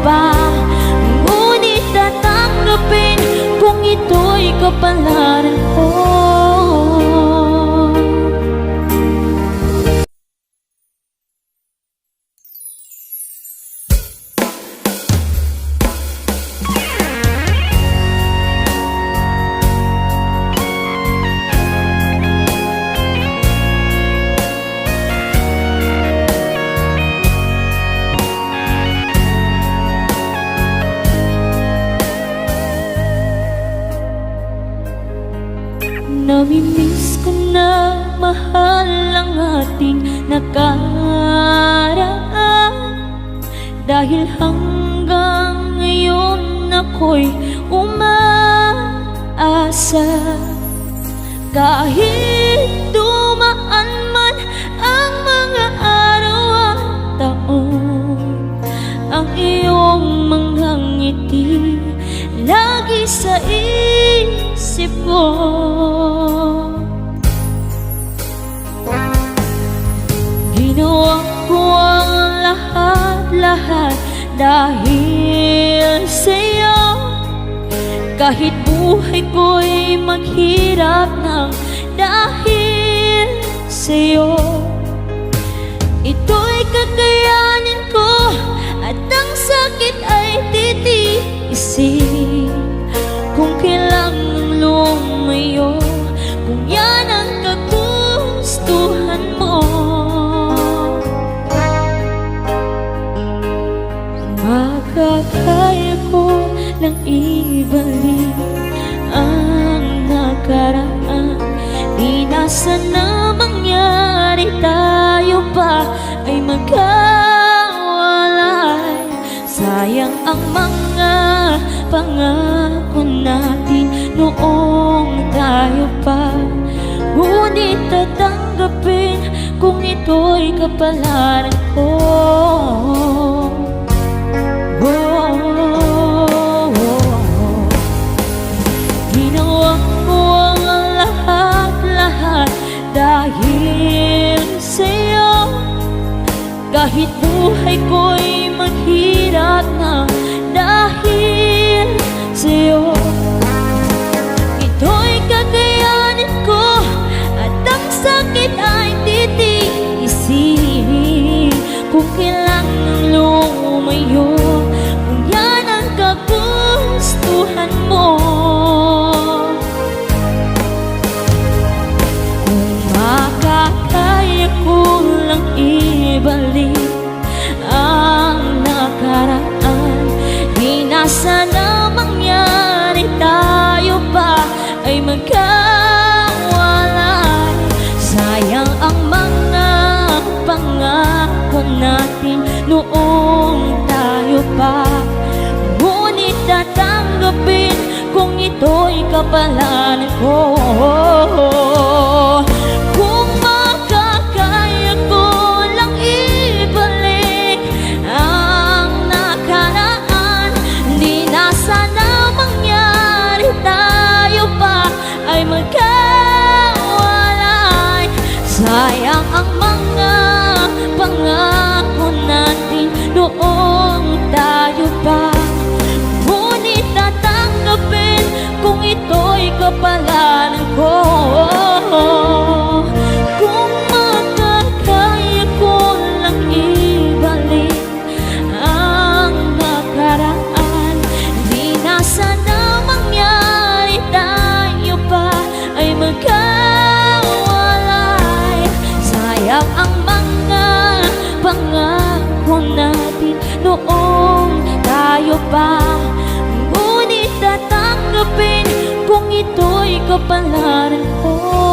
pa, ngunit tatanggapin kung ito'y kapalaran ko. Namimiss ko na mahal ang ating nakaraan, dahil hanggang ngayon ako'y umaasa. Kahit dumaan man ang mga araw at taon, ang iyong mga ngiti lagi sa isip ko. Ginawa ko ang lahat-lahat dahil sa'yo, kahit buhay ko'y maghirap ng dahil sa'yo. Ito'y kakayanin ko at ang sakit ay titiisin. Kung kailangang lumayo, kung yan ang kagustuhan mo, makakaya ko nang ibalik ang nakaraan. Di na sana mangyari, tayo pa ay magkawalay. Sayang ang mga pangako natin noong tayo pa, ngunit tatanggapin kung ito'y kapalaran ko. Ginawa ko ang lahat-lahat dahil sa'yo, kahit buhay ko'y maghirap na dahil sa'yo. Ito'y kakayanin ko at ang sakit ay titiisin. Kung kailangang lumayo, kung yan ang kagustuhan mo, kung makakaya ko lang ibalik ang nakaraan, di na sana mangyari, tayo pa ay magkawalay. Sayang ang mga pangako natin noong tayo pa, ngunit tatanggapin kung ito'y kapalaran ko. Kung makakaya ko lang ibalik ang nakaraan, di na sana mangyari, tayo pa ay magkawalay. Sayang ang mga pangako natin noong tayo pa, ngunit tatanggapin kung ito'y kapalaran ko. Kung makakaya ko lang ibalik ang nakaraan, di na sana mangyari, tayo pa ay magkawalay. Sayang ang mga pangako natin noong tayo pa, ngunit tatanggapin kung ito'y kapalaran ko.